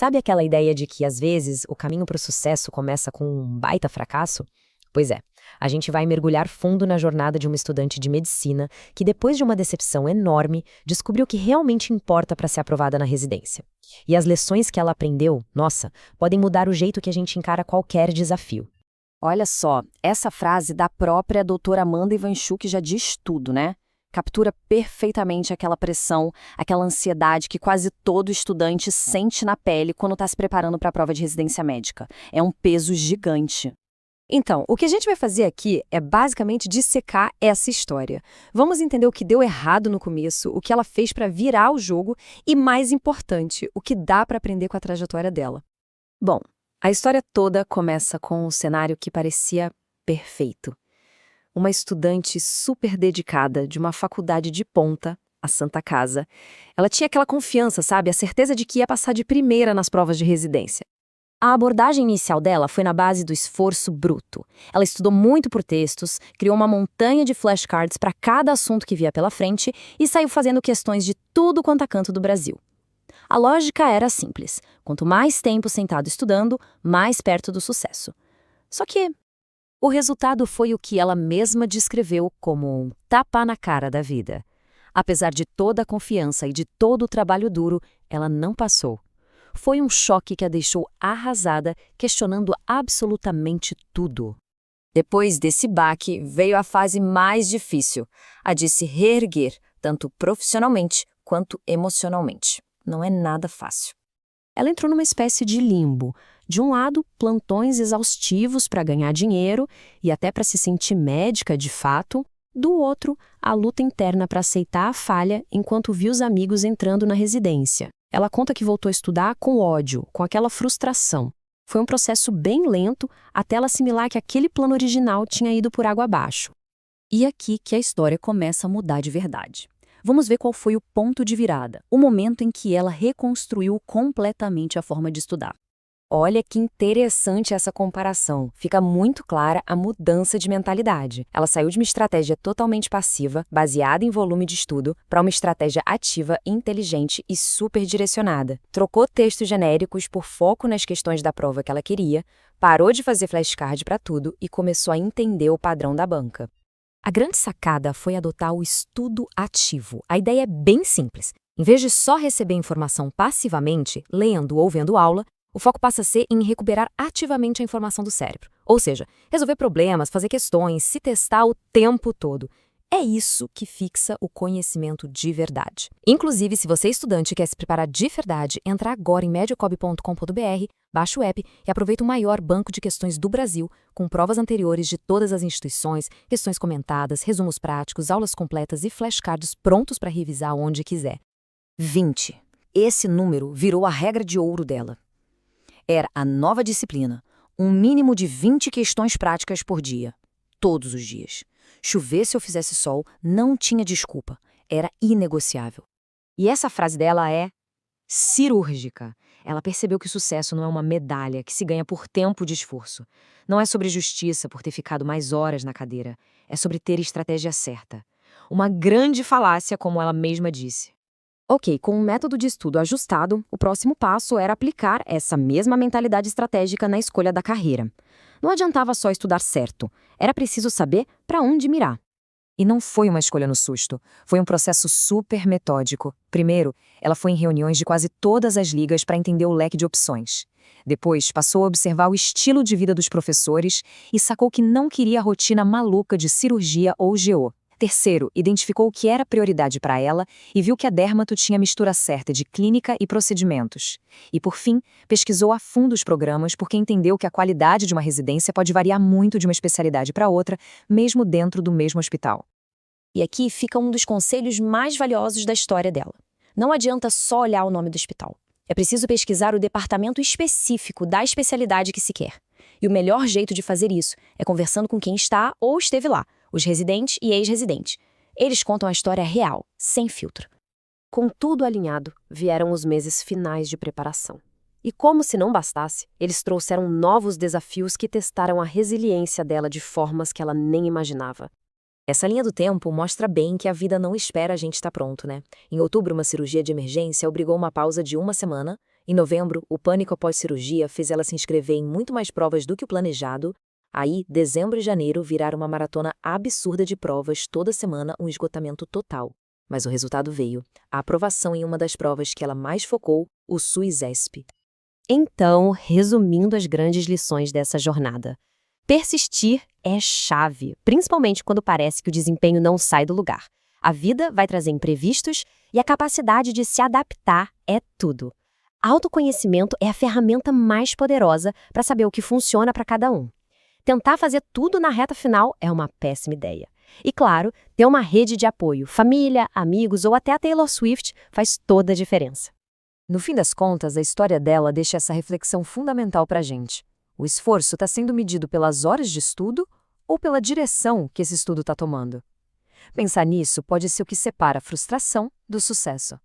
Sabe aquela ideia de que, às vezes, o caminho para o sucesso começa com um baita fracasso? Pois é, a gente vai mergulhar fundo na jornada de uma estudante de medicina que, depois de uma decepção enorme, descobriu o que realmente importa para ser aprovada na residência. E as lições que ela aprendeu, nossa, podem mudar o jeito que a gente encara qualquer desafio. Olha só, essa frase da própria doutora Amanda Ivanchuk já diz tudo, né? Captura perfeitamente aquela pressão, aquela ansiedade que quase todo estudante sente na pele quando está se preparando para a prova de residência médica. É um peso gigante. Então, o que a gente vai fazer aqui é basicamente dissecar essa história. Vamos entender o que deu errado no começo, o que ela fez para virar o jogo e, mais importante, o que dá para aprender com a trajetória dela. Bom, a história toda começa com um cenário que parecia perfeito. Uma estudante super dedicada de uma faculdade de ponta, a Santa Casa. Ela tinha aquela confiança, sabe? A certeza de que ia passar de primeira nas provas de residência. A abordagem inicial dela foi na base do esforço bruto. Ela estudou muito por textos, criou uma montanha de flashcards para cada assunto que via pela frente e saiu fazendo questões de tudo quanto é canto do Brasil. A lógica era simples. Quanto mais tempo sentado estudando, mais perto do sucesso. Só que o resultado foi o que ela mesma descreveu como um tapa na cara da vida. Apesar de toda a confiança e de todo o trabalho duro, ela não passou. Foi um choque que a deixou arrasada, questionando absolutamente tudo. Depois desse baque, veio a fase mais difícil, a de se reerguer, tanto profissionalmente quanto emocionalmente. Não é nada fácil. Ela entrou numa espécie de limbo. De um lado, plantões exaustivos para ganhar dinheiro e até para se sentir médica de fato. Do outro, a luta interna para aceitar a falha enquanto viu os amigos entrando na residência. Ela conta que voltou a estudar com ódio, com aquela frustração. Foi um processo bem lento até ela assimilar que aquele plano original tinha ido por água abaixo. E aqui que a história começa a mudar de verdade. Vamos ver qual foi o ponto de virada, o momento em que ela reconstruiu completamente a forma de estudar. Olha que interessante essa comparação. Fica muito clara a mudança de mentalidade. Ela saiu de uma estratégia totalmente passiva, baseada em volume de estudo, para uma estratégia ativa, inteligente e super direcionada. Trocou textos genéricos por foco nas questões da prova que ela queria, parou de fazer flashcard para tudo e começou a entender o padrão da banca. A grande sacada foi adotar o estudo ativo. A ideia é bem simples. Em vez de só receber informação passivamente, lendo ou vendo aula, o foco passa a ser em recuperar ativamente a informação do cérebro. Ou seja, resolver problemas, fazer questões, se testar o tempo todo. É isso que fixa o conhecimento de verdade. Inclusive, se você é estudante e quer se preparar de verdade, entra agora em mediocob.com.br, baixa o app e aproveita o maior banco de questões do Brasil, com provas anteriores de todas as instituições, questões comentadas, resumos práticos, aulas completas e flashcards prontos para revisar onde quiser. 20. Esse número virou a regra de ouro dela. Era a nova disciplina, um mínimo de 20 questões práticas por dia, todos os dias. Chovesse ou fizesse sol, não tinha desculpa, era inegociável. E essa frase dela é cirúrgica. Ela percebeu que o sucesso não é uma medalha que se ganha por tempo de esforço. Não é sobre justiça por ter ficado mais horas na cadeira, é sobre ter estratégia certa. Uma grande falácia, como ela mesma disse. Ok, com um método de estudo ajustado, o próximo passo era aplicar essa mesma mentalidade estratégica na escolha da carreira. Não adiantava só estudar certo, era preciso saber para onde mirar. E não foi uma escolha no susto, foi um processo super metódico. Primeiro, ela foi em reuniões de quase todas as ligas para entender o leque de opções. Depois, passou a observar o estilo de vida dos professores e sacou que não queria a rotina maluca de cirurgia ou GO. Terceiro, identificou o que era prioridade para ela e viu que a dermato tinha a mistura certa de clínica e procedimentos. E, por fim, pesquisou a fundo os programas porque entendeu que a qualidade de uma residência pode variar muito de uma especialidade para outra, mesmo dentro do mesmo hospital. E aqui fica um dos conselhos mais valiosos da história dela. Não adianta só olhar o nome do hospital. É preciso pesquisar o departamento específico da especialidade que se quer. E o melhor jeito de fazer isso é conversando com quem está ou esteve lá, os residentes e ex-residentes. Eles contam a história real, sem filtro. Com tudo alinhado, vieram os meses finais de preparação. E como se não bastasse, eles trouxeram novos desafios que testaram a resiliência dela de formas que ela nem imaginava. Essa linha do tempo mostra bem que a vida não espera a gente estar pronto, né? Em outubro, uma cirurgia de emergência obrigou uma pausa de 1 semana. Em novembro, o pânico após cirurgia fez ela se inscrever em muito mais provas do que o planejado. Aí, dezembro e janeiro viraram uma maratona absurda de provas, toda semana um esgotamento total. Mas o resultado veio, a aprovação em uma das provas que ela mais focou, o SUS-ESP. Então, resumindo as grandes lições dessa jornada. Persistir é chave, principalmente quando parece que o desempenho não sai do lugar. A vida vai trazer imprevistos e a capacidade de se adaptar é tudo. Autoconhecimento é a ferramenta mais poderosa para saber o que funciona para cada um. Tentar fazer tudo na reta final é uma péssima ideia. E claro, ter uma rede de apoio, família, amigos ou até a Taylor Swift faz toda a diferença. No fim das contas, a história dela deixa essa reflexão fundamental para a gente. O esforço está sendo medido pelas horas de estudo ou pela direção que esse estudo está tomando? Pensar nisso pode ser o que separa a frustração do sucesso.